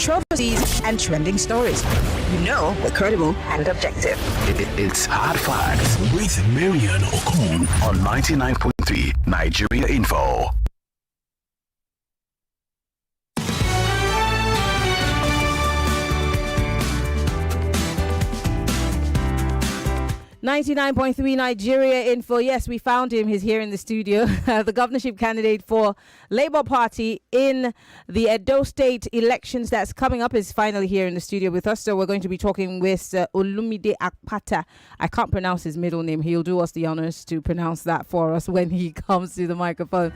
controversies, and trending stories. You know we're credible and objective. It's Hard Facts with Maryann Okon on 99.3 Nigeria Info. .3 Nigeria Info. Yes, we found him. He's here in the studio. The governorship candidate for Labour Party in the Edo State elections that's coming up is finally here in the studio with us. So we're going to be talking with Olumide Akpata. I can't pronounce his middle name. He'll do us the honors to pronounce that for us when he comes to the microphone.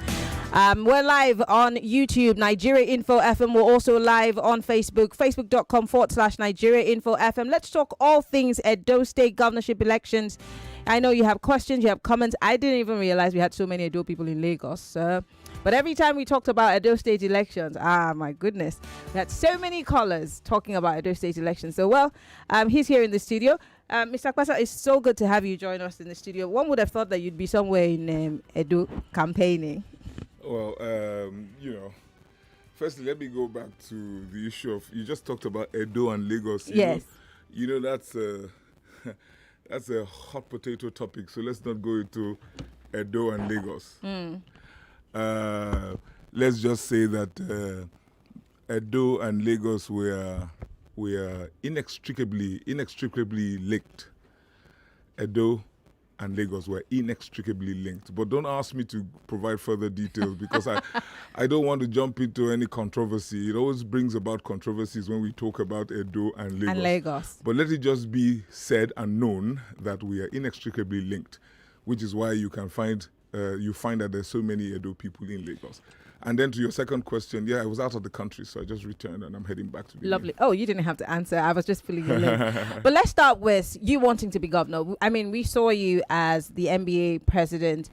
We're live on YouTube, Nigeria Info FM. We're also live on Facebook, facebook.com/Nigeria Info FM. Let's talk all things Edo State governorship elections. I know you have questions, you have comments. I didn't even realize we had so many Edo people in Lagos. But every time we talked about Edo State elections, my goodness, we had so many callers talking about Edo State elections. So, he's here in the studio. Mr. Akpata, it's so good to have you join us in the studio. One would have thought that you'd be somewhere in Edo campaigning. Well, firstly, let me go back to the issue of, you just talked about Edo and Lagos. Yes. You know that's a hot potato topic, so let's not go into Edo and Lagos. Let's just say that Edo and Lagos were inextricably linked. Edo and Lagos were inextricably linked. But don't ask me to provide further details because I don't want to jump into any controversy. It always brings about controversies when we talk about Edo and Lagos. But let it just be said and known that we are inextricably linked, which is why you find that there's so many Edo people in Lagos. And then to your second question, I was out of the country, so I just returned and I'm heading back to the Lovely. Oh, you didn't have to answer. I was just filling you in. But let's start with you wanting to be governor. I mean, we saw you as the NBA president.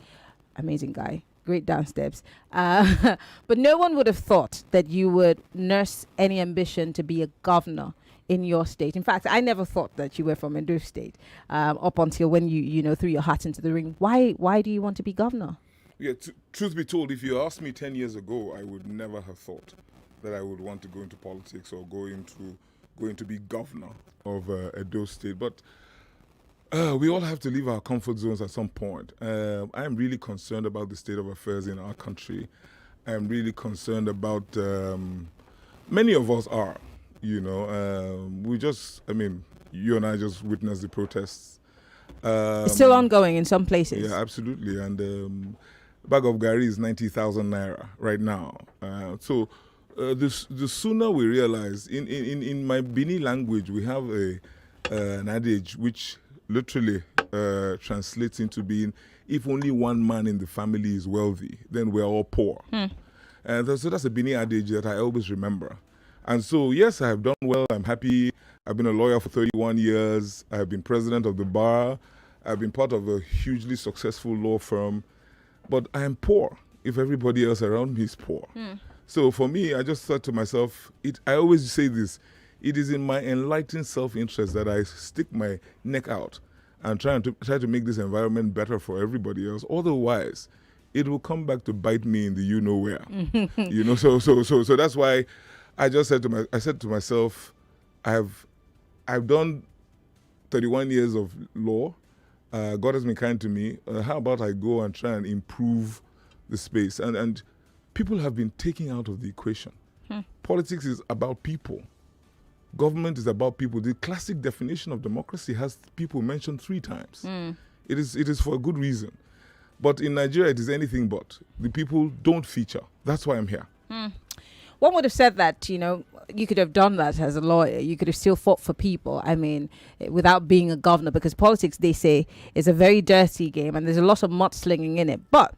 Amazing guy. Great dance steps. But no one would have thought that you would nurse any ambition to be a governor in your state. In fact, I never thought that you were from Edo State up until when you threw your hat into the ring. Why do you want to be governor? Yeah, truth be told, if you asked me 10 years ago, I would never have thought that I would want to go into politics or going to be governor of Edo State. But we all have to leave our comfort zones at some point. I'm really concerned about the state of affairs in our country. I'm really concerned about, many of us are, you and I just witnessed the protests. It's still ongoing in some places. Yeah, absolutely. And bag of Gary is 90,000 naira right now. So the sooner we realize, in my Bini language, we have an adage which literally translates into being, if only one man in the family is wealthy, then we're all poor. So that's a Bini adage that I always remember. And so, yes, I have done well. I'm happy. I've been a lawyer for 31 years. I have been president of the bar. I've been part of a hugely successful law firm. But I am poor if everybody else around me is poor. So for me, I just thought to myself, I always say this, it is in my enlightened self-interest that I stick my neck out and try to make this environment better for everybody else. Otherwise, it will come back to bite me in the you-know-where. So that's why I just said to myself, I've done 31 years of law. God has been kind to me. How about I go and try and improve the space? And people have been taken out of the equation. Politics is about people. Government is about people. The classic definition of democracy has people mentioned 3 times. It is for a good reason. But in Nigeria, it is anything but. The people don't feature. That's why I'm here. One would have said that, you could have done that as a lawyer. You could have still fought for people, without being a governor, because politics, they say, is a very dirty game and there's a lot of mudslinging in it. But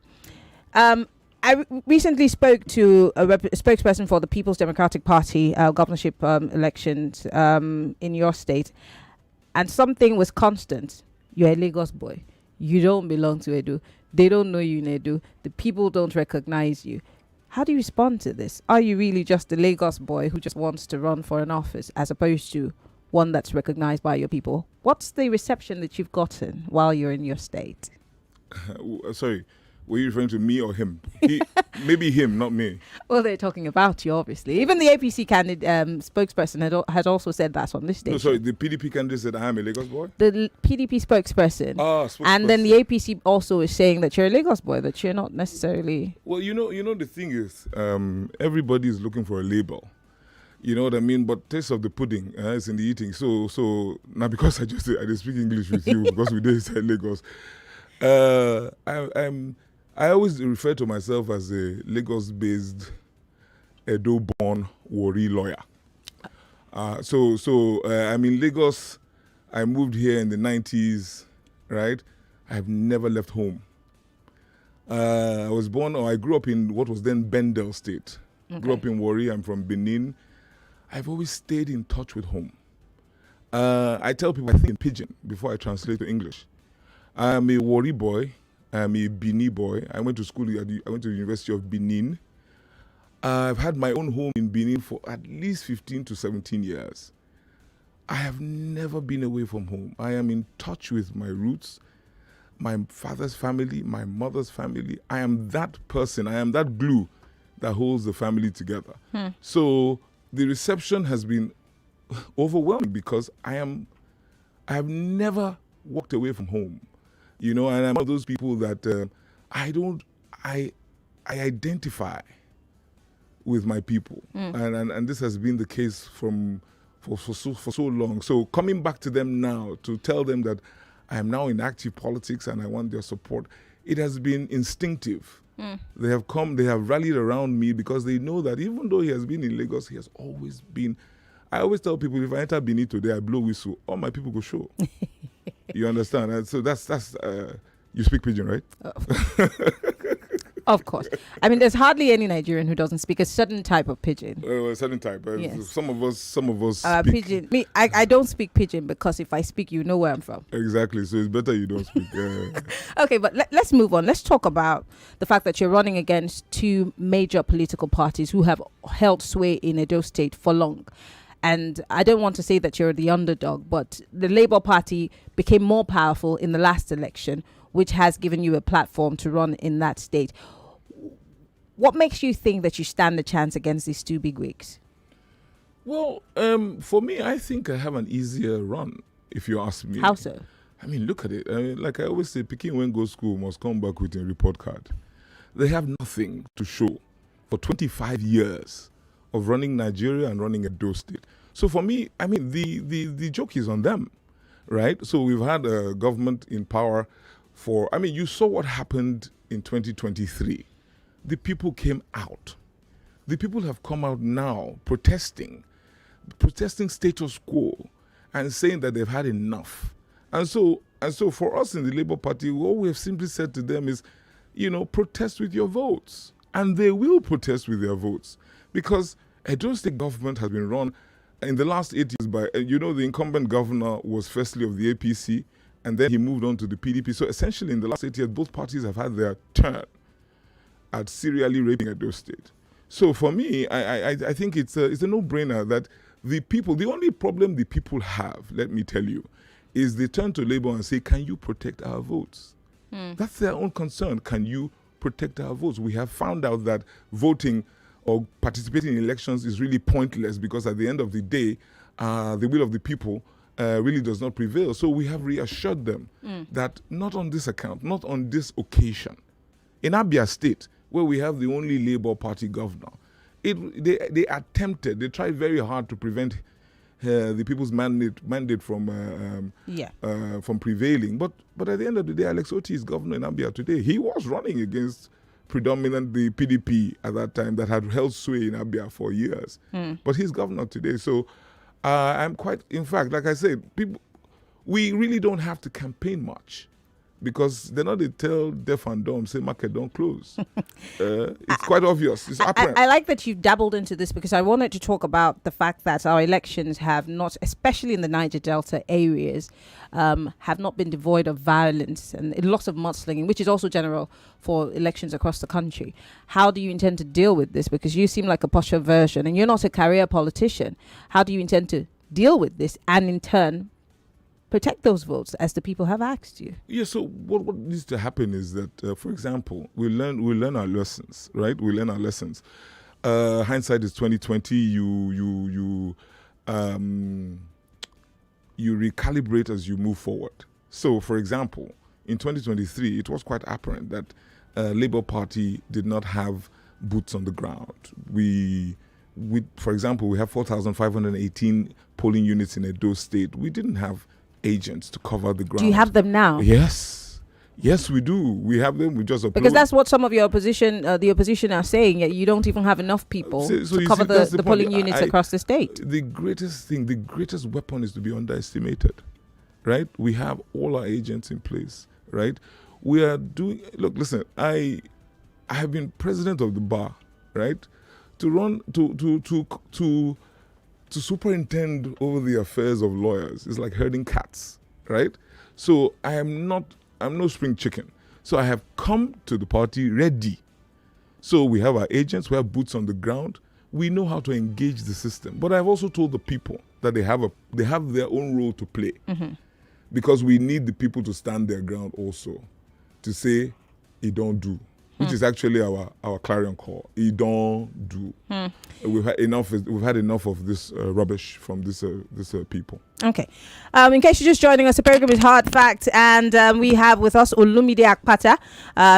I recently spoke to a spokesperson for the People's Democratic Party governorship elections in your state, and something was constant. You're a Lagos boy. You don't belong to Edo. They don't know you in Edo. The people don't recognize you. How do you respond to this? Are you really just a Lagos boy who just wants to run for an office as opposed to one that's recognized by your people? What's the reception that you've gotten while you're in your state? Sorry, Were you referring to me or him? Maybe him, not me. Well, they're talking about you, obviously. Even the APC candidate spokesperson had also said that on this station. No, sorry, the PDP candidate said I am a Lagos boy? The PDP spokesperson. Spokesperson. And then the APC also is saying that you're a Lagos boy, that you're not necessarily... Well, you know, the thing is, everybody is looking for a label. You know what I mean? But taste of the pudding is in the eating. So now because I speak English with you because we did inside Lagos, I always refer to myself as a Lagos-based, Edo-born Wari lawyer. I'm in Lagos. I moved here in the 90s, right? I've never left home. I grew up in what was then Bendel State. Okay. Grew up in Wari. I'm from Benin. I've always stayed in touch with home. I tell people I think in Pidgin before I translate to English. I'm a Wari boy. I'm a Bini boy. I went to school. I went to the University of Benin. I've had my own home in Benin for at least 15 to 17 years. I have never been away from home. I am in touch with my roots, my father's family, my mother's family. I am that person. I am that glue that holds the family together. So the reception has been overwhelming because I have never walked away from home. You know, and I'm one of those people that I identify with my people. And this has been the case for so long. So coming back to them now to tell them that I am now in active politics and I want their support, it has been instinctive. They have rallied around me because they know that even though he has been in Lagos, he has always been. I always tell people, if I enter Benin today, I blow whistle, all my people go show. You understand? And so that's you speak Pidgin, right? Of course. I mean, there's hardly any Nigerian who doesn't speak a certain type of Pidgin. A certain type. Yes. Some of us speak. Pidgin. Me, I don't speak Pidgin because if I speak, you know where I'm from. Exactly. So it's better you don't speak. Okay, but let's move on. Let's talk about the fact that you're running against two major political parties who have held sway in Edo State for long. And I don't want to say that you're the underdog, but the Labour Party became more powerful in the last election, which has given you a platform to run in that state. What makes you think that you stand a chance against these two bigwigs? Well, for me, I think I have an easier run, if you ask me. How so? I mean, look at it. I mean, like I always say, Pikin when go school must come back with a report card. They have nothing to show for 25 years of running Nigeria and running Edo State. So for me, I mean, the joke is on them, right? So we've had a government in power you saw what happened in 2023. The people came out. The people have come out now protesting status quo and saying that they've had enough. And so for us in the Labour Party, what we have simply said to them is, protest with your votes. And they will protest with their votes. Because Edo State government has been run in the last 8 years by, the incumbent governor was firstly of the APC, and then he moved on to the PDP. So essentially in the last 8 years, both parties have had their turn at serially raping Edo State. So for me, I think it's a no-brainer that the only problem the people have, let me tell you, is they turn to Labour and say, can you protect our votes? That's their own concern. Can you protect our votes? We have found out that voting or participating in elections is really pointless because at the end of the day, the will of the people really does not prevail. So we have reassured them that not on this account, not on this occasion. In Abia State, where we have the only Labour Party governor, they tried very hard to prevent the people's mandate from prevailing. But at the end of the day, Alex Otti is governor in Abia today. He was running against predominantly PDP at that time that had held sway in Abia for years. But he's governor today. So in fact, like I said, we really don't have to campaign much because they're not, they tell deaf and dumb, say market don't close. It's quite obvious. It's apparent. I like that you dabbled into this because I wanted to talk about the fact that our elections have not, especially in the Niger Delta areas, have not been devoid of violence and lots of mudslinging, which is also general for elections across the country. How do you intend to deal with this? Because you seem like a posher version and you're not a career politician. How do you intend to deal with this and in turn protect those votes, as the people have asked you? Yeah, so what needs to happen is that, for example, we learn our lessons, right? We learn our lessons. Hindsight is 2020. You recalibrate as you move forward. So, for example, in 2023, it was quite apparent that Labour Party did not have boots on the ground. For example, we have 4,518 polling units in Edo State. We didn't have agents to cover the ground. Do you have them now? Yes, we do. We have them. We just upload. Because that's what some of your opposition, the opposition, are saying. You don't even have enough people to cover the polling units across the state. The greatest weapon is to be underestimated, right? We have all our agents in place, right? We are doing. Look, listen. I have been president of the bar, right? To superintend over the affairs of lawyers is like herding cats, right? So I'm no spring chicken. So I have come to the party ready. So we have our agents, we have boots on the ground. We know how to engage the system. But I've also told the people that they have their own role to play. Mm-hmm. Because we need the people to stand their ground also. To say, it don't do. Which is actually our clarion call. It don't do. We've had enough of this rubbish from this people. Okay. In case you're just joining us, the program is Hard Fact, and we have with us Olumide Akpata.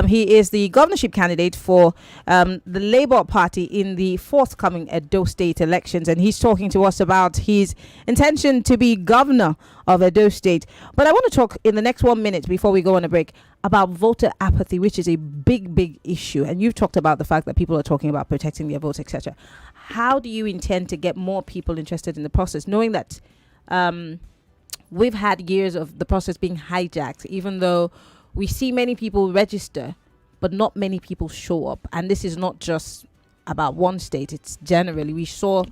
He is the governorship candidate for the Labour Party in the forthcoming Edo State elections, and he's talking to us about his intention to be governor of Edo State. But I want to talk in the next 1 minute before we go on a break about voter apathy, which is a big issue. And you've talked about the fact that people are talking about protecting their votes, etc. How do you intend to get more people interested in the process, knowing that we've had years of the process being hijacked, even though we see many people register, but not many people show up? And this is not just about one state, it's generally. We saw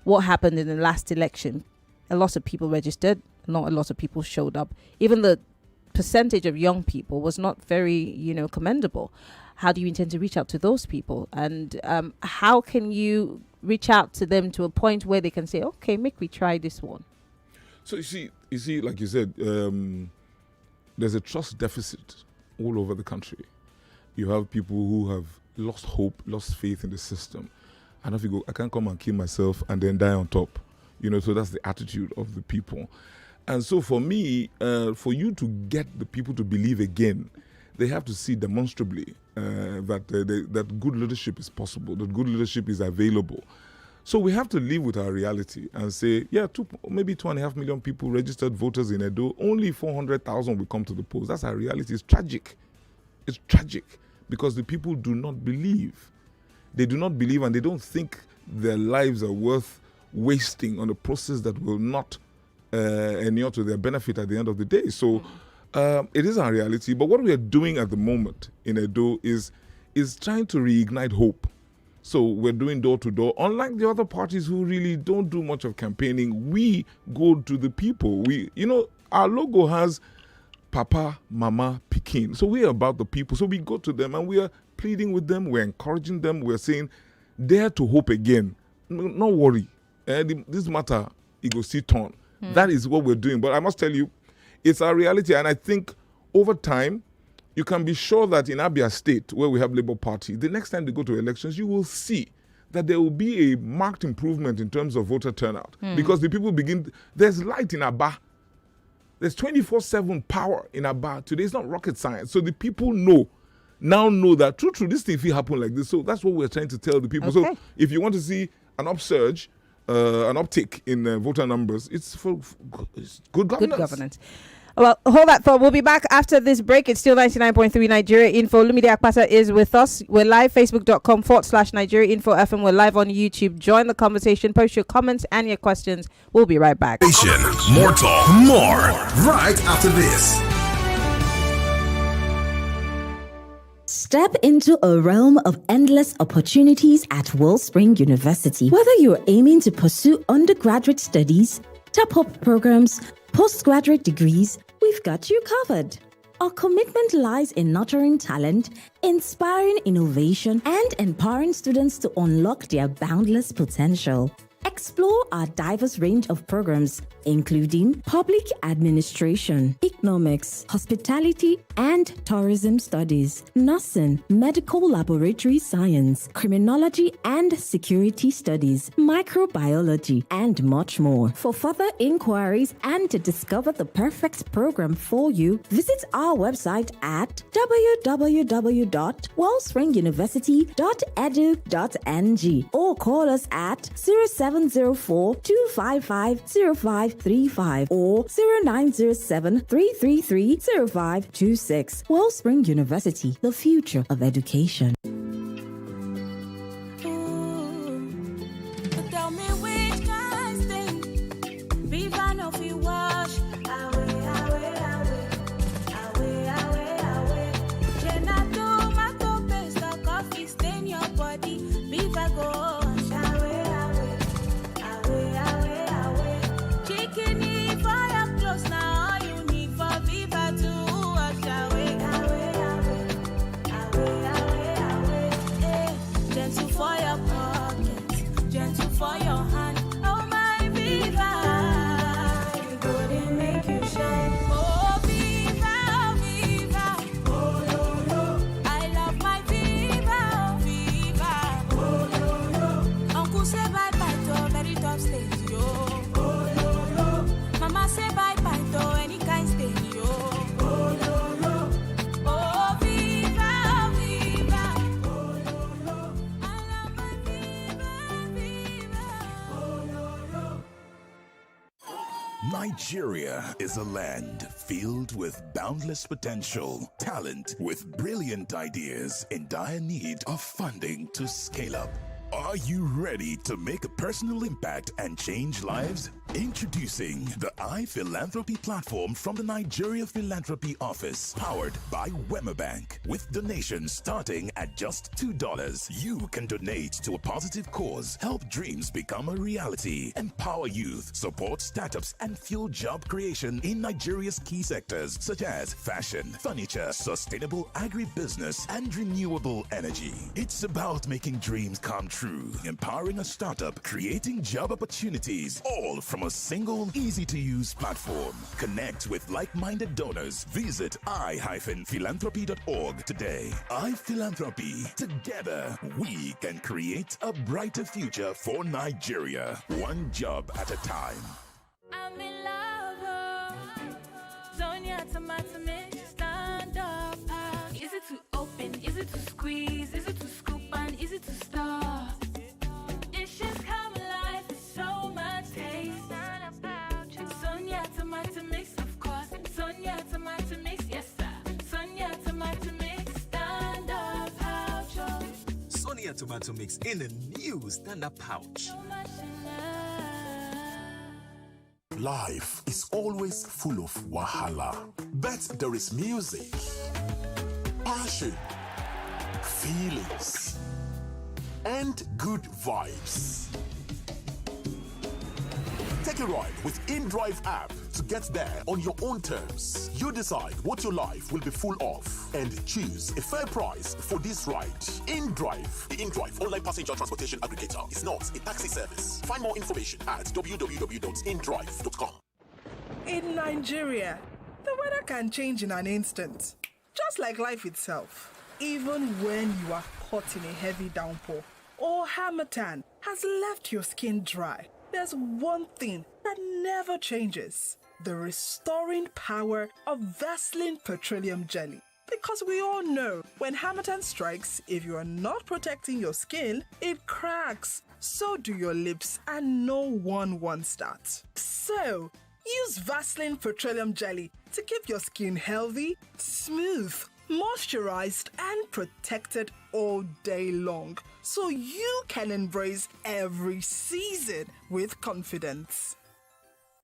what happened in the last election. A lot of people registered, not a lot of people showed up. Even the percentage of young people was not very, commendable. How do you intend to reach out to those people? And how can you reach out to them to a point where they can say, okay, make we try this one? So you see, like you said, there's a trust deficit all over the country. You have people who have lost hope, lost faith in the system. And if you go, I can't come and kill myself and then die on top. So that's the attitude of the people. And so for me, for you to get the people to believe again, they have to see demonstrably that good leadership is possible, that good leadership is available. So we have to live with our reality and say, maybe 2.5 million people registered voters in Edo, only 400,000 will come to the polls. That's our reality. It's tragic. It's tragic because the people do not believe. They do not believe, and they don't think their lives are worth wasting on a process that will not inure to their benefit at the end of the day. So it is our reality. But what we are doing at the moment in Edo is trying to reignite hope. So we're doing door to door. Unlike the other parties who really don't do much of campaigning, we go to the people. Our logo has Papa, Mama, Pikin. So we're about the people. So we go to them and we are pleading with them. We're encouraging them. We're saying, dare to hope again. No worry. This matter, it will see turn. That is what we're doing. But I must tell you, it's our reality. And I think over time, you can be sure that in Abia State, where we have Labour Party, the next time they go to elections, you will see that there will be a marked improvement in terms of voter turnout. Because the people there's light in Aba. There's 24/7 power in Aba. Today it's not rocket science. So the people now know that true, this thing will happen like this. So that's what we're trying to tell the people. Okay. So if you want to see an upsurge, an uptick in voter numbers, it's for good governance. Good governance. Well, hold that thought. We'll be back after this break. It's still 99.3 Nigeria Info. Olumide Akpata is with us. We're live, facebook.com/Nigeria Info FM. We're live on YouTube. Join the conversation. Post your comments and your questions. We'll be right back. More talk, more right after this. Step into a realm of endless opportunities at Wellspring University. Whether you're aiming to pursue undergraduate studies, top-up programs, postgraduate degrees, we've got you covered. Our commitment lies in nurturing talent, inspiring innovation, and empowering students to unlock their boundless potential. Explore our diverse range of programs, including public administration, economics, hospitality and tourism studies, nursing, medical laboratory science, criminology and security studies, microbiology, and much more. For further inquiries and to discover the perfect program for you, visit our website at www.wellspringuniversity.edu.ng or call us at 0704 255 0535 or 0907 333 0526. Wellspring University, the future of education. Tell me which kind thing Viva no fi wash away, away, away, away, away, away. Jenna tomato paste or coffee stain your body. Viva go wash away, away, away, away, away. Chicken eat for your clothes now. All you need for Viva to wash away, away, away, away, away, away. Eh, gentle for your pocket, gentle for your hand. Oh my Viva, you go they make you shine. Oh Viva, Viva. Oh no no, I love my Viva, oh Viva. Oh no no, Uncle say bye bye to very top stage yo. Oh no no, Mama say bye bye to any kind stage yo. Oh no no, oh Viva, Viva. Oh no no, I love my Viva, Viva. Oh no no. Nigeria is a land filled with boundless potential, talent with brilliant ideas, in dire need of funding to scale up. Are you ready to make a personal impact and change lives? Introducing the iPhilanthropy platform from the Nigeria Philanthropy Office, powered by Wema Bank. With donations starting at just $2, you can donate to a positive cause, help dreams become a reality, empower youth, support startups, and fuel job creation in Nigeria's key sectors such as fashion, furniture, sustainable agribusiness, and renewable energy. It's about making dreams come true, empowering a startup, creating job opportunities, all from a single, easy-to-use platform. Connect with like-minded donors. Visit i-philanthropy.org today. iPhilanthropy. Together, we can create a brighter future for Nigeria. One job at a time. I'm in love, Sonia tomato mix, stand up. Is it to open? Is it to squeeze? Is it to scoop and is it to stir? Dishes come alive with so much taste. Sonia tomato mix, of course. Sonia tomato mix, yes sir. Sonia tomato mix, stand up pouch. Sonia tomato mix in a new stand-up pouch. So much in love. Life is always full of wahala, but there is music, passion, feelings, and good vibes. Take a ride with InDrive app to get there on your own terms. You decide what your life will be full of and choose a fair price for this ride. InDrive. The InDrive online passenger transportation aggregator is not a taxi service. Find more information at www.indrive.com. In Nigeria, the weather can change in an instant, just like life itself. Even when you are caught in a heavy downpour or harmattan has left your skin dry, there's one thing that never changes: the restoring power of Vaseline Petroleum Jelly. Because we all know when harmattan strikes, if you are not protecting your skin, it cracks. So do your lips, and no one wants that. So, use Vaseline Petroleum Jelly to keep your skin healthy, smooth, moisturized, and protected all day long, so you can embrace every season with confidence.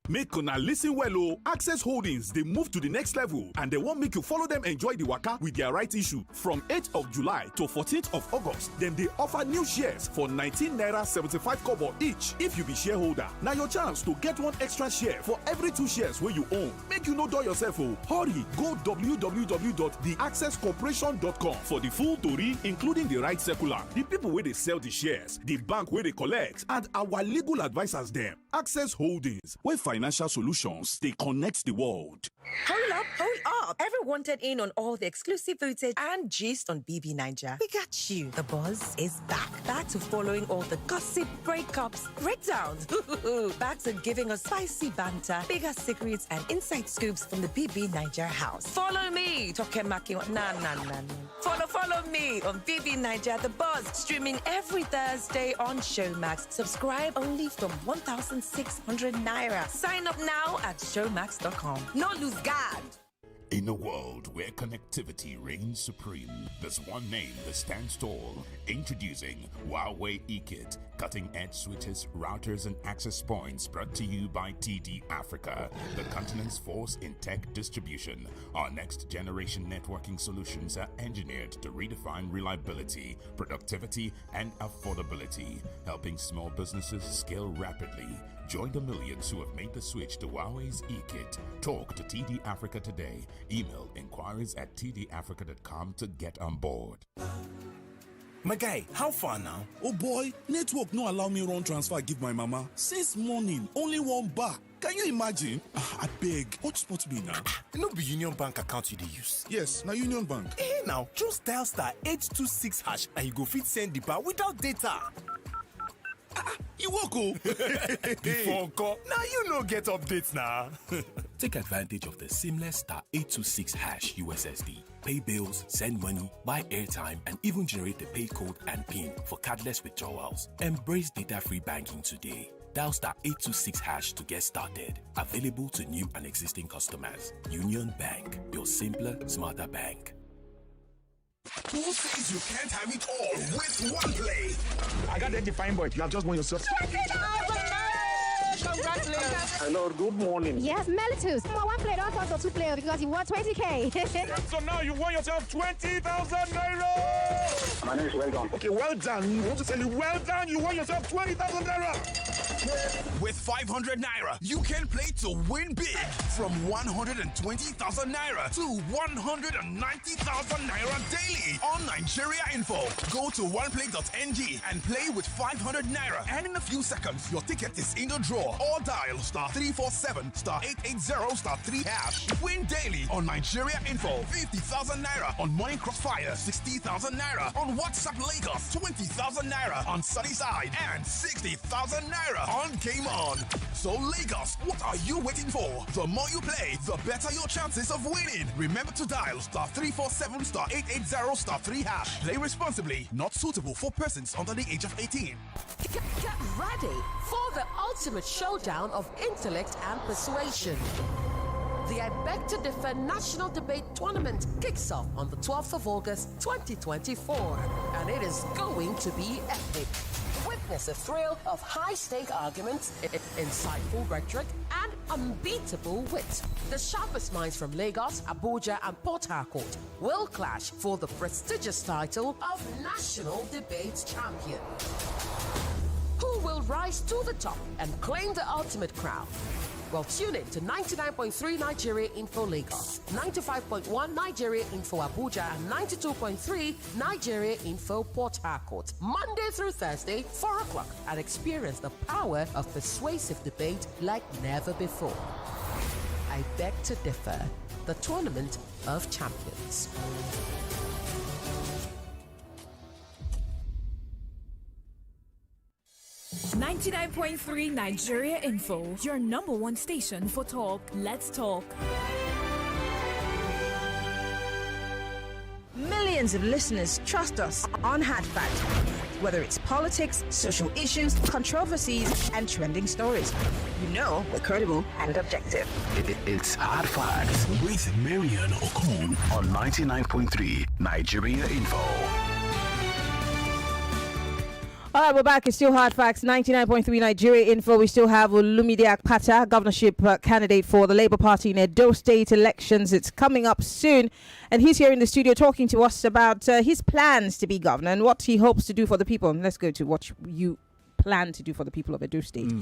Make una listen well o. Access Holdings, they move to the next level and they won't make you follow them enjoy the waka with their right issue. From 8th of July to 14th of August, then they offer new shares for 19 naira 75 kobo each. If you be shareholder, now your chance to get one extra share for every 2 shares where you own. Make you no do yourself o. Hurry, go www.theaccesscorporation.com for the full story, including the right circular, the people where they sell the shares, the bank where they collect, and our legal advisors them. Access Holdings, where financial solutions, they connect the world. Hold up. Everyone wanted in on all the exclusive footage and gist on BB Niger. We got you. The buzz is back. Back to following all the gossip, breakups, breakdowns. Back to giving us spicy banter, bigger secrets, and inside scoops from the BB Niger house. Follow me. Tokemaki. Follow me on BB Niger, The Buzz, streaming every Thursday on Showmax. Subscribe only from 1,600 naira. Sign up now at showmax.com. No lose guard. In a world where connectivity reigns supreme, there's one name that stands tall. Introducing Huawei eKit, cutting-edge switches, routers, and access points brought to you by TD Africa, the continent's force in tech distribution. Our next-generation networking solutions are engineered to redefine reliability, productivity, and affordability, helping small businesses scale rapidly. Join the millions who have made the switch to Huawei's eKit. Talk to TD Africa today. Email inquiries at tdafrica.com to get on board. My guy, how far now? Oh boy, network no allow me run transfer give my mama. Since morning, only one bar. Can you imagine? I beg, hotspot me now. No be Union Bank account you dey use. Yes, now Union Bank. Now, just dial *826# and you go fit send the bar without data. You walk oh. Before call, now you no get updates now. Take advantage of the seamless *826# USSD. Pay bills, send money, buy airtime, and even generate the pay code and PIN for cardless withdrawals. Embrace data-free banking today. Dial *826# to get started. Available to new and existing customers. Union Bank, your simpler, smarter bank. Who says you can't have it all with one play? I got that defined boy. You have just won yourself. Congratulations. Hello, good morning. Yes, Melitus. One player don't turn to 2 players because you won 20K. So now you won yourself 20,000 naira. My name is Well Done. Okay, well done. You want to tell you well done? You won yourself 20,000 naira. With 500 naira, you can play to win big. From 120,000 naira to 190,000 naira daily on Nigeria Info. Go to oneplay.ng and play with 500 naira. And in a few seconds, your ticket is in the draw. Or dial *347 *880 *3#. Win daily on Nigeria Info. 50,000 naira on Morning Crossfire. 60,000 naira on WhatsApp Lagos. 20,000 naira on Sunnyside. And 60,000 naira on Game On. So Lagos, what are you waiting for? The more you play, the better your chances of winning. Remember to dial *347 *880 *3#. Play responsibly. Not suitable for persons under the age of 18. Get ready for the ultimate showdown of intellect and persuasion. The I Beg to Differ National Debate Tournament kicks off on the 12th of August 2024, and it is going to be epic. Witness a thrill of high-stake arguments, insightful rhetoric, and unbeatable wit. The sharpest minds from Lagos, Abuja, and Port Harcourt will clash for the prestigious title of National Debate Champion. Who will rise to the top and claim the ultimate crown? Well, tune in to 99.3 Nigeria Info Lagos, 95.1 Nigeria Info Abuja, and 92.3 Nigeria Info Port Harcourt, Monday through Thursday, 4 o'clock, and experience the power of persuasive debate like never before. I Beg to Differ, the Tournament of Champions. 99.3 Nigeria Info, your number one station for talk. Let's talk. Millions of listeners trust us on Hard Fact. Whether it's politics, social issues, controversies, and trending stories, you know we're credible and objective. It's Hard Facts with Maryann Okon on 99.3 Nigeria Info. All right, we're back. It's still Hard Facts, 99.3 Nigeria Info. We still have Olumide Akpata, governorship candidate for the Labour Party in Edo State elections. It's coming up soon. And he's here in the studio talking to us about his plans to be governor and what he hopes to do for the people. And let's go to what you plan to do for the people of Edo State.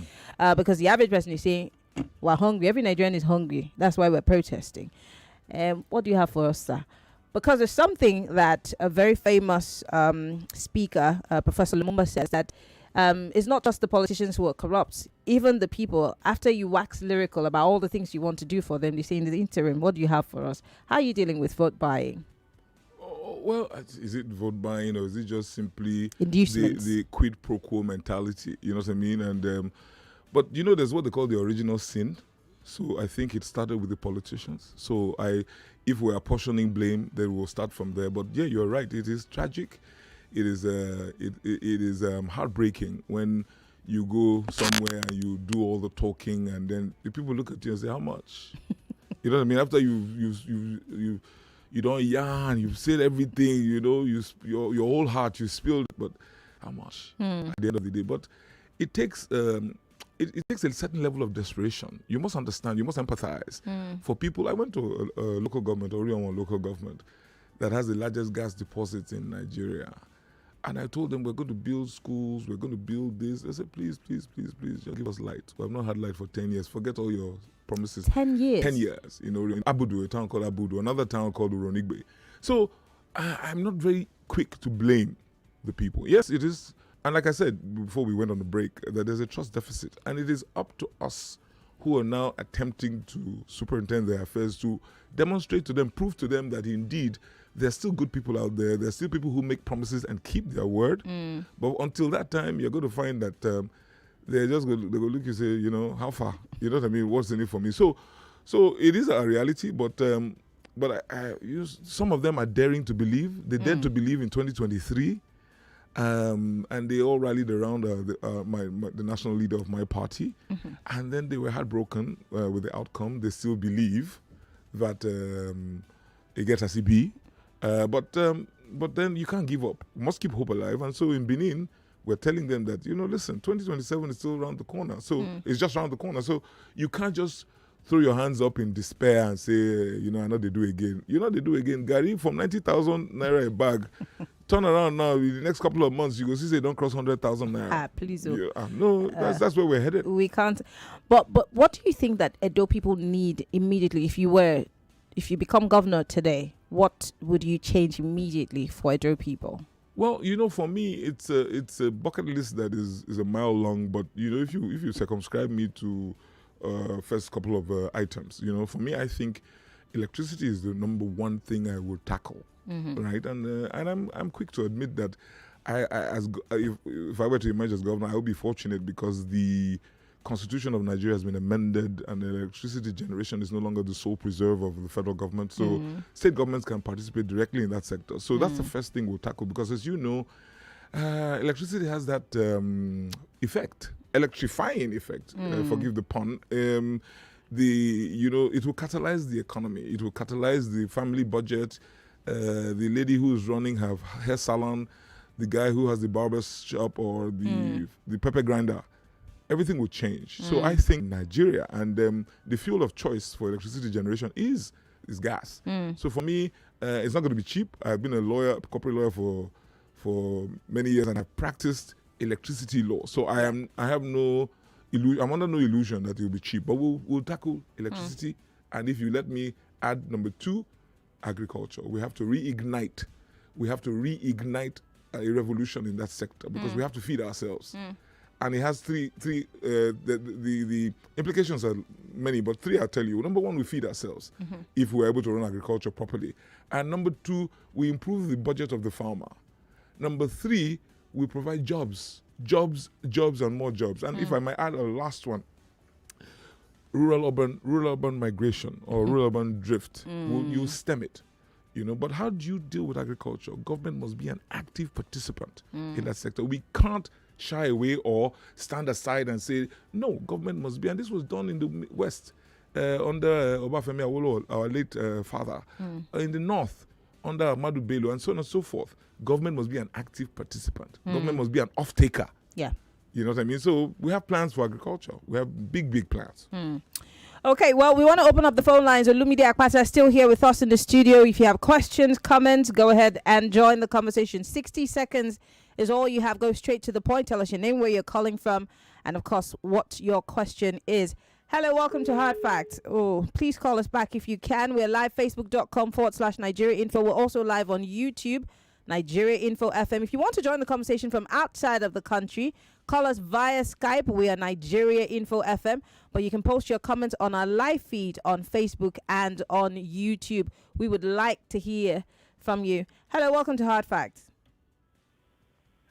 Because the average person is saying, we're hungry. Every Nigerian is hungry. That's why we're protesting. What do you have for us, sir? Because there's something that a very famous speaker, Professor Lumumba, says that it's not just the politicians who are corrupt. Even the people, after you wax lyrical about all the things you want to do for them, they say in the interim, what do you have for us? How are you dealing with vote buying? Well, is it vote buying or is it just simply inducements? The quid pro quo mentality? You know what I mean? And but you know, there's what they call the original sin. So I think it started with the politicians. So if we're apportioning blame, then we'll start from there. But yeah, you're right. It is tragic. It is heartbreaking when you go somewhere and you do all the talking, and then the people look at you and say, "How much?" You know what I mean? After you don't yarn, you've said everything. You know, your whole heart you spilled, but how much at the end of the day? But it takes. It takes a certain level of desperation. You must understand, you must empathize. For people, I went to a local government, Orion local government, that has the largest gas deposit in Nigeria. And I told them, we're going to build schools, we're going to build this. They said, please, just give us light. We have not had light for 10 years. Forget all your promises. 10 years? 10 years. You know, in Abudu, a town called Abudu, another town called Uronigbe. So I'm not very quick to blame the people. Yes, it is. And like I said before we went on the break, that there's a trust deficit. And it is up to us who are now attempting to superintend their affairs to demonstrate to them, prove to them that indeed there's still good people out there. There's still people who make promises and keep their word. But until that time, you're going to find that they're just going to look and say, you know, how far? You know what I mean? What's in it for me? So it is a reality, but some of them are daring to believe. They dared to believe in 2023. And they all rallied around the national leader of my party. And then they were heartbroken with the outcome. They still believe that it gets as it be. But then you can't give up. You must keep hope alive. And so in Benin, we're telling them that, you know, listen, 2027 is still around the corner. So it's just around the corner. So you can't just throw your hands up in despair and say, you know, I know they do again. You know they do again. Gary, from 90,000 naira a bag, turn around now, in the next couple of months, you go see they don't cross 100,000 naira. Please. No, that's where we're headed. We can't. But what do you think that Edo people need immediately? If you become governor today, what would you change immediately for Edo people? Well, you know, for me, it's a bucket list that is a mile long. But you know, if you circumscribe me to first couple of items, you know, for me, I think electricity is the number one thing I would tackle. Right, and I'm quick to admit that if I were to emerge as governor, I would be fortunate because the Constitution of Nigeria has been amended and electricity generation is no longer the sole preserve of the federal government. So state governments can participate directly in that sector. So that's the first thing we'll tackle because, as you know, electricity has that electrifying effect. Forgive the pun. It will catalyze the economy. It will catalyze the family budget. The lady who is running her hair salon, the guy who has the barber shop or the pepper grinder, everything will change. So I think Nigeria and the fuel of choice for electricity generation is gas. So for me, it's not going to be cheap. I've been a corporate lawyer for many years, and I've practiced electricity law. So I'm under no illusion that it will be cheap. But we'll tackle electricity, and if you let me add number 2. Agriculture. We have to reignite. A revolution in that sector because we have to feed ourselves. And it has three. The implications are many, but 3 I'll tell you. Number 1, we feed ourselves if we're able to run agriculture properly. And number 2, we improve the budget of the farmer. Number 3, we provide jobs, and more jobs. And if I might add a last one, rural-urban migration or rural-urban drift, you stem it, you know. But how do you deal with agriculture? Government must be an active participant in that sector. We can't shy away or stand aside and say, no, government must be. And this was done in the West under Obafemi Awolowo, our late father. In the North, under Ahmadu Bello, and so on and so forth. Government must be an active participant. Government must be an off-taker. Yeah. You know what I mean? So we have plans for agriculture. We have big plans. Okay, well, we want to open up the phone lines. Olumide Akpata is still here with us in the studio. If you have questions, comments, go ahead and join the conversation. 60 seconds is all you have. Go straight to the point. Tell us your name, where you're calling from, and, of course, what your question is. Hello, welcome to Hard Facts. Oh, please call us back if you can. We're live, facebook.com/Nigeria Info. We're also live on YouTube, Nigeria Info FM. If you want to join the conversation from outside of the country, call us via Skype. We are Nigeria Info FM. But you can post your comments on our live feed on Facebook and on YouTube. We would like to hear from you. Hello, welcome to Hard Facts.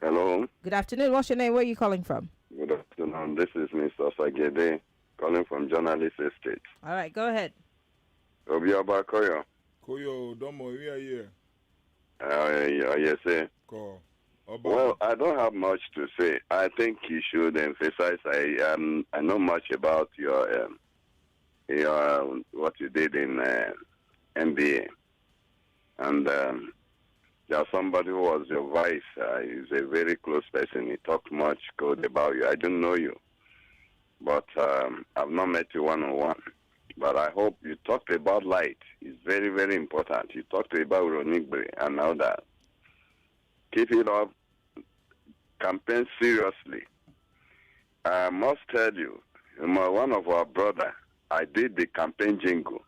Hello. Good afternoon. What's your name? Where are you calling from? Good afternoon. This is Mr. Sagede calling from Journalist Estate. All right, go ahead. Obiaba Koyo. Koyo, Domo, we are here. Yes, sir. Call. Well, I don't have much to say. I think you should emphasize. I know much about your what you did in MBA, and there's somebody who was your vice. He's a very close person. He talked much good about you. I don't know you, but I've not met you one-on-one. But I hope you talked about light. It's very, very important. You talked about Ronigbe and all that. Keep it up. Campaign seriously. I must tell you, one of our brother, I did the campaign jingle.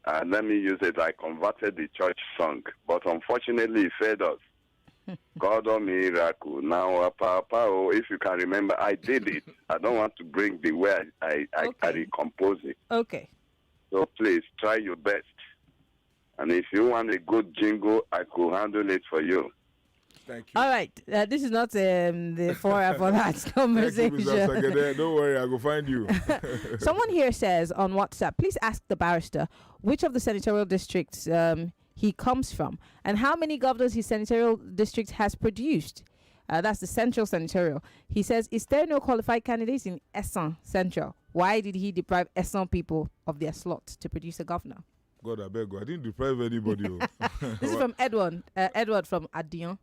Let me use it. I converted the church song, but unfortunately, it failed us. God of miracle. Now, Papa, if you can remember, I did it. I don't want to bring the way I recompose it. Okay. So please try your best. And if you want a good jingle, I could handle it for you. Thank you. All right. This is not the forum for that conversation. Thank you, Mr. Sagede. Don't worry, I'll go find you. Someone here says on WhatsApp, please ask the barrister which of the senatorial districts he comes from and how many governors his senatorial district has produced. That's the Central Senatorial. He says, is there no qualified candidates in Esson Central? Why did he deprive Esson people of their slot to produce a governor? God, I beg you. I didn't deprive anybody. This is from Edward from Adion.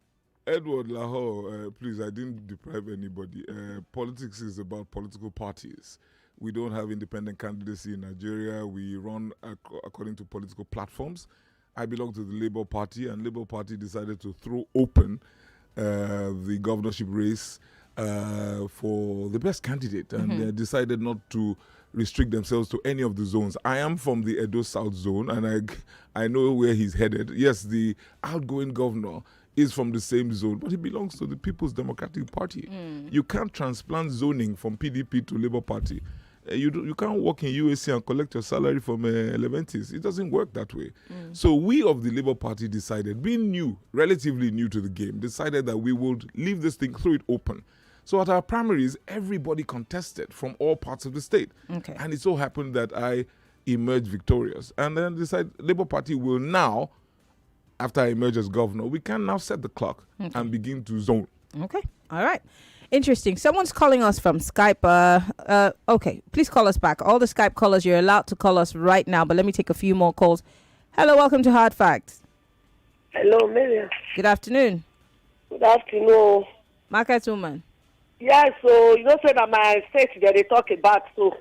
Edward Lahore, please, I didn't deprive anybody. Politics is about political parties. We don't have independent candidacy in Nigeria. We run according to political platforms. I belong to the Labour Party, and Labour Party decided to throw open the governorship race for the best candidate, and they decided not to restrict themselves to any of the zones. I am from the Edo South zone, and I know where he's headed. Yes, the outgoing governor is from the same zone, but he belongs to the People's Democratic Party. You can't transplant zoning from PDP to Labour Party. You can't work in UAC and collect your salary from Elementis. It doesn't work that way. So we of the Labour Party decided, being new, relatively new to the game, decided that we would leave this thing, throw it open. So at our primaries, everybody contested from all parts of the state. Okay. And it so happened that I emerged victorious. And then decided Labour Party will now, after I emerge as governor, we can now set the clock and begin to zone. Okay. All right. Interesting. Someone's calling us from Skype. Okay. Please call us back. All the Skype callers, you're allowed to call us right now, but let me take a few more calls. Hello. Welcome to Hard Facts. Hello, Maryann. Good afternoon. Good afternoon. Market woman. Yes, so you know, say that my state they talk about so.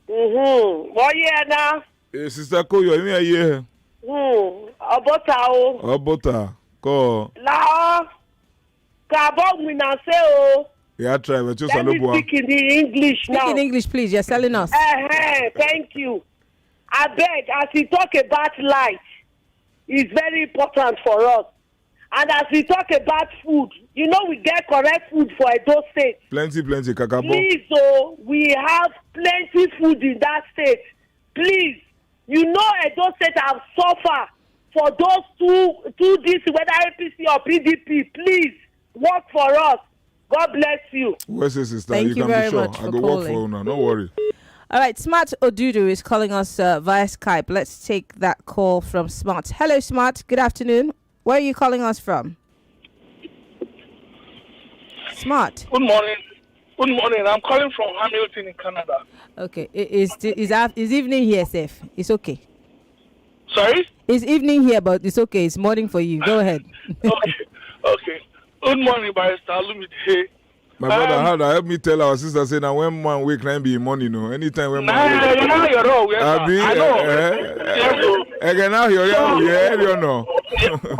What year now? Sister Koyo, you are here. Abota. Abota. Ko. La. Kabo we now say oh. Yeah, try. Let me speak in the English now. Speak in English, please. You're selling us. Thank you. I beg, as we talk about light, it's very important for us. And as we talk about food, you know we get correct food for Edo State. Plenty, Kakabo. Please, we have plenty food in that state. Please, you know Edo State have suffered for those two this, whether APC or PDP. Please, work for us. God bless you. Where's your sister? Thank you can very be sure. much I for go calling. work for you now. Don't worry. All right, Smart Odudu is calling us via Skype. Let's take that call from Smart. Hello, Smart. Good afternoon. Where are you calling us from? Smart. Good morning. Good morning. I'm calling from Hamilton in Canada. Okay. It's evening here, safe. It's okay. Sorry? It's evening here, but it's okay. It's morning for you. Go ahead. Okay. Good morning, Barrister Olumide. My brother, how do I help me tell our sister say now when man wake can be money no anytime when man wake. Nah, you're wrong. Yes, Abi, I know. Again now you know.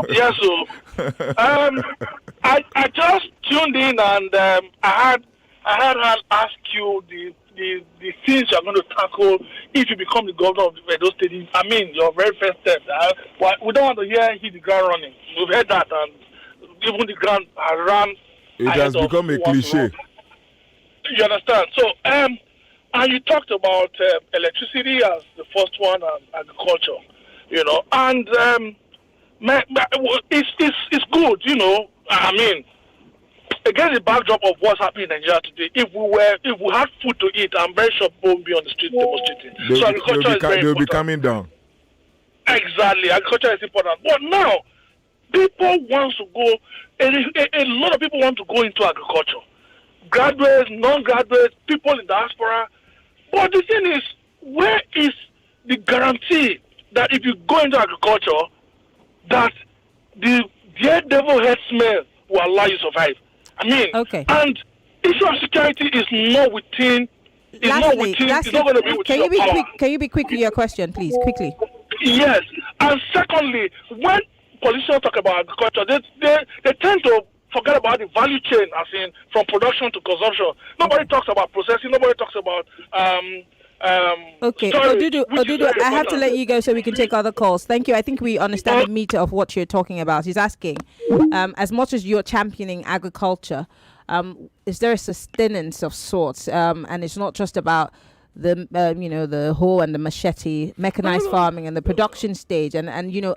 Yes, so I just tuned in and I had her ask you the things you're going to tackle if you become the governor of the Edo State. I mean, your very first step. We don't want to hear hit the ground running. We've heard that, and even the ground has run. It has become a cliche. You understand? So, and you talked about electricity as the first one and agriculture, and it's good, I mean, against the backdrop of what's happening in Nigeria today, if we had food to eat, I'm very sure people won't be on the street demonstrating. So agriculture is very important. They'll be coming down. Exactly, agriculture is important. But now, people want to go. A lot of people want to go into agriculture. Graduates, non-graduates, people in diaspora. But the thing is, where is the guarantee that if you go into agriculture, that the daredevil head smell will allow you to survive? I mean, and issue of security is not within. Lastly, it's not going to be within. Can you be quick with your question, please? Quickly. Yes, and secondly, when politicians talk about agriculture, they tend to forget about the value chain, as in from production to consumption. Nobody talks about processing. Nobody talks about Okay, storage, Odudu, I have to let you go so we can take other calls. Thank you. I think we understand the meter of what you're talking about. He's asking, as much as you're championing agriculture, is there a sustenance of sorts? And it's not just about the hoe and the machete, mechanized farming and the production stage, and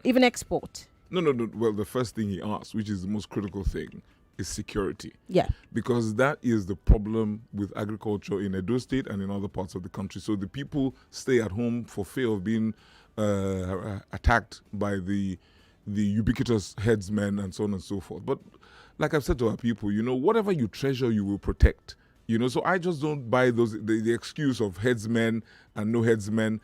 even export. No. Well, the first thing he asked, which is the most critical thing, is security. Yeah. Because that is the problem with agriculture in Edo State and in other parts of the country. So the people stay at home for fear of being attacked by the ubiquitous headsmen and so on and so forth. But like I've said to our people, whatever you treasure, you will protect. So I just don't buy the excuse of headsmen and no headsmen.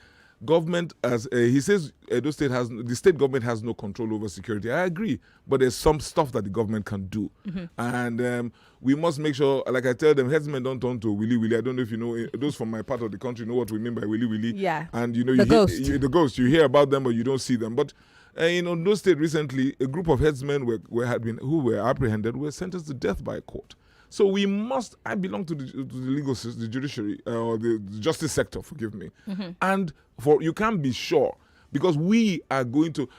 Government, as he says, Edo State the state government has no control over security. I agree, but there's some stuff that the government can do, and we must make sure. Like I tell them, headsmen don't turn to willy willy. I don't know if you know those from my part of the country know what we mean by willy willy. Yeah, and the ghost. You hear about them, but you don't see them. But in Ondo State recently, a group of headsmen who were apprehended were sentenced to death by a court. So we must. I belong to the legal system, the judiciary, or the justice sector. Forgive me. And you can't be sure because we are going to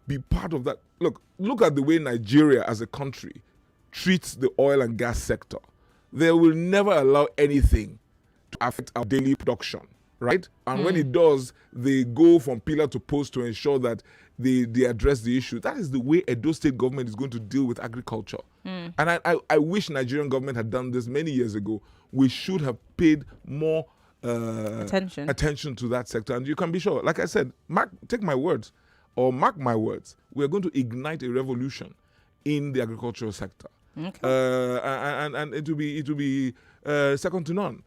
be part of that. Look at the way Nigeria as a country treats the oil and gas sector. They will never allow anything to affect our daily production, right? And when it does, they go from pillar to post to ensure that they address the issue. That is the way Edo State government is going to deal with agriculture. And I wish Nigerian government had done this many years ago. We should have paid more attention to that sector. And you can be sure, like I said, mark my words, we're going to ignite a revolution in the agricultural sector. Okay. And it will be second to none.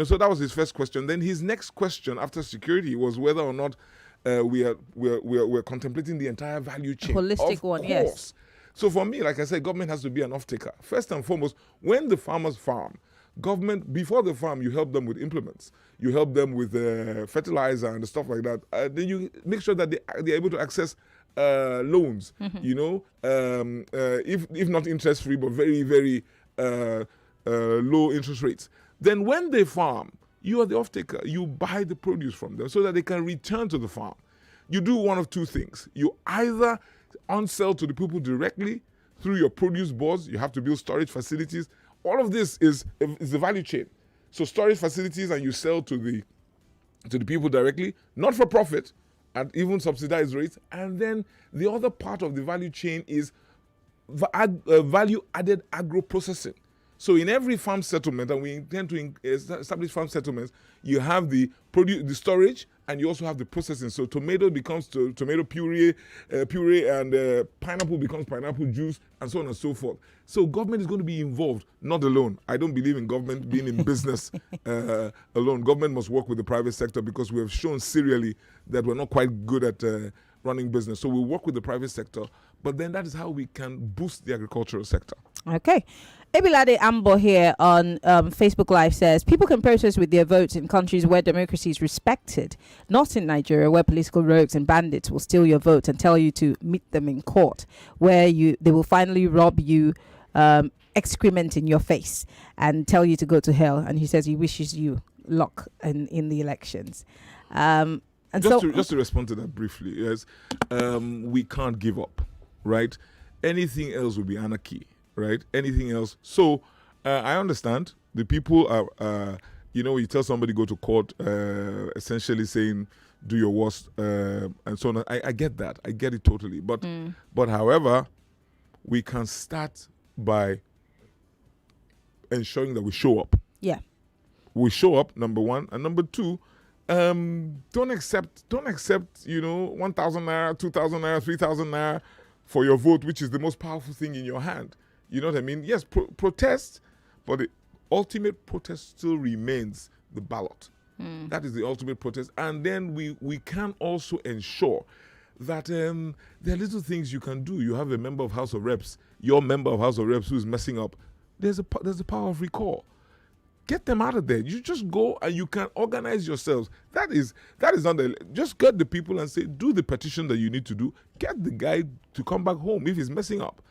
So that was his first question. Then his next question after security was whether or not we're contemplating the entire value chain. Holistic one, yes. So for me, like I said, government has to be an off-taker. First and foremost, when the farmers farm, government, before the farm, you help them with implements. You help them with fertilizer and stuff like that. Then you make sure that they're able to access loans, if not interest-free, but very, very low interest rates. Then when they farm, you are the off-taker. You buy the produce from them so that they can return to the farm. You do one of two things. You either on-sell to the people directly through your produce boards. You have to build storage facilities. All of this is the value chain. So storage facilities, and you sell to the people directly, not for profit, at even subsidized rates. And then the other part of the value chain is value-added agro-processing. So in every farm settlement, and we intend to establish farm settlements, you have the storage, and you also have the processing. So tomato becomes tomato puree, and pineapple becomes pineapple juice, and so on and so forth. So government is going to be involved, not alone. I don't believe in government being in business alone. Government must work with the private sector because we have shown serially that we're not quite good at running business. So we work with the private sector, but then that is how we can boost the agricultural sector. Okay. Ebilade Ambo here on Facebook Live says, people can protest with their votes in countries where democracy is respected, not in Nigeria where political rogues and bandits will steal your vote and tell you to meet them in court, where they will finally rob you excrement in your face and tell you to go to hell. And he says he wishes you luck in the elections. And just to respond to that briefly, yes, we can't give up, right? Anything else will be anarchy. Right? Anything else? So I understand the people are, you tell somebody go to court, essentially saying do your worst, and so on. I get that. I get it totally. But however, we can start by ensuring that we show up. Yeah. We show up, number one, and number two, don't accept 1,000 naira, 2,000 naira, 3,000 naira for your vote, which is the most powerful thing in your hand. You know what I mean? Yes, protest, but the ultimate protest still remains the ballot. That is the ultimate protest. And then we can also ensure that there are little things you can do. You have a member of House of Reps, your member of House of Reps who's messing up. There's the power of recall. Get them out of there. You just go and you can organize yourselves. That is not just get the people and say, do the petition that you need to do. Get the guy to come back home if he's messing up.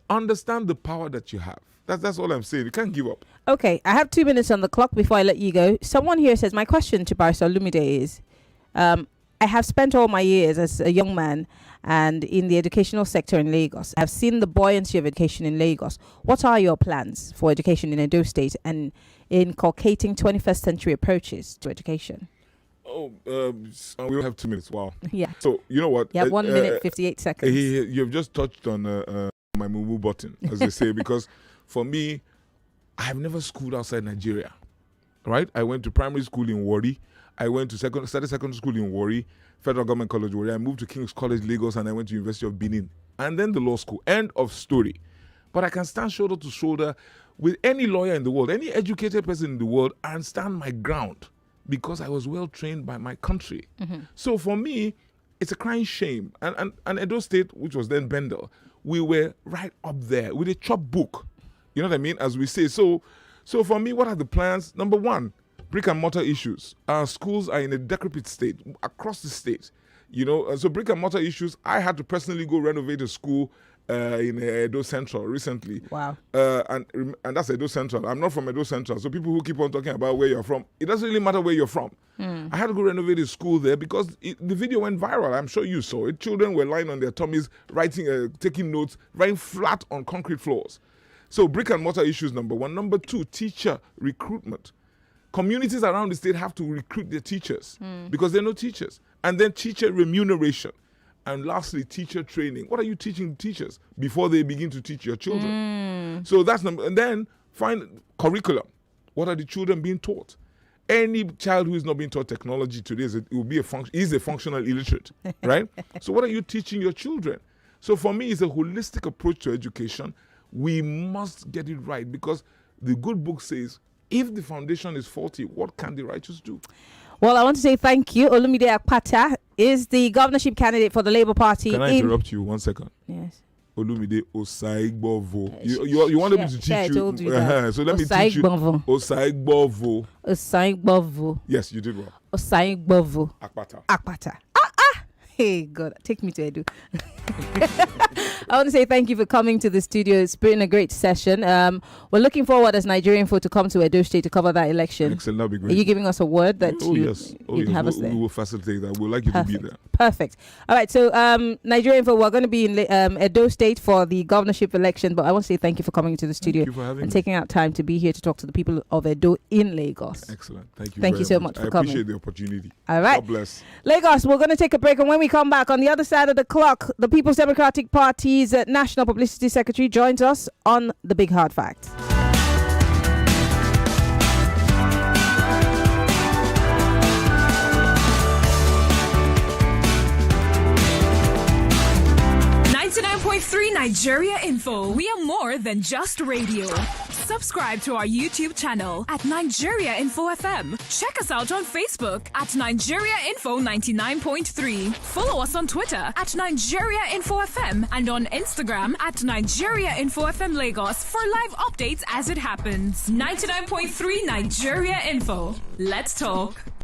Understand the power that you have. That's all I'm saying. You can't give up. Okay, I have 2 minutes on the clock before I let you go. Someone here says, my question to Barrister Olumide is, I have spent all my years as a young man and in the educational sector in Lagos. I've seen the buoyancy of education in Lagos. What are your plans for education in Edo State and inculcating 21st century approaches to education? Oh, we don't have 2 minutes. Wow. Yeah. So, you know what? You have 1 minute, 58 seconds. You've just touched on my moo button, as they say, because for me, I have never schooled outside Nigeria, right? I went to primary school in Warri. I went to started secondary school in Warri, Federal Government College Warri. I moved to King's College, Lagos, and I went to University of Benin. And then the law school. End of story. But I can stand shoulder to shoulder with any lawyer in the world, any educated person in the world, and stand my ground because I was well trained by my country. So for me, it's a crying shame. And Edo State, which was then Bendel, we were right up there with a chop book. You know what I mean? As we say. So for me, what are the plans? Number one, brick and mortar issues. Our schools are in a decrepit state across the state. So brick and mortar issues, I had to personally go renovate a school in Edo Central recently. Wow. And that's Edo Central. I'm not from Edo Central. So people who keep on talking about where you're from, it doesn't really matter where you're from. I had to go renovate a school there because the video went viral. I'm sure you saw it. Children were lying on their tummies, writing, taking notes, writing flat on concrete floors. So brick and mortar issues, number one. Number two, teacher recruitment. Communities around the state have to recruit their teachers because there are no teachers. And then teacher remuneration. And lastly, teacher training. What are you teaching teachers before they begin to teach your children? So that's number. And then find curriculum. What are the children being taught? Any child who is not being taught technology today is a functional illiterate, right? So what are you teaching your children? So for me, it's a holistic approach to education. We must get it right because the good book says, if the foundation is faulty, what can the righteous do? Well, I want to say thank you. Olumide Akpata is the governorship candidate for the Labour Party. Can I interrupt you 1 second? Yes. Olumide Osaigbovo. You wanted me to teach you. So let me teach you. Osaigbovo. Osaigbovo. Yes, you did well. Osaigbovo. Akpata. Hey, God, take me to Edu. I want to say thank you for coming to the studio. It's been a great session. We're looking forward as Nigerian folk to come to Edo State to cover that election. Excellent, that'd be great. Are you giving us a word that yes. have us there? We will facilitate that. We'd like you to be there. Perfect. All right, so Nigerian folk, we're going to be in Edo State for the governorship election, but I want to say thank you for coming to the studio and taking out time to be here to talk to the people of Edo in Lagos. Excellent. Thank you. Thank you so much for coming. I appreciate the opportunity. All right. God bless. Lagos, we're going to take a break, and when we come back on the other side of the clock, the People's Democratic Party's National Publicity Secretary joins us on The Big Hard Facts. .3 Nigeria Info. We are more than just radio. Subscribe to our YouTube channel at Nigeria Info FM. Check us out on Facebook at Nigeria Info 99.3. Follow us on Twitter at Nigeria Info FM and on Instagram at Nigeria Info FM Lagos for live updates as it happens. 99.3 Nigeria Info. Let's talk.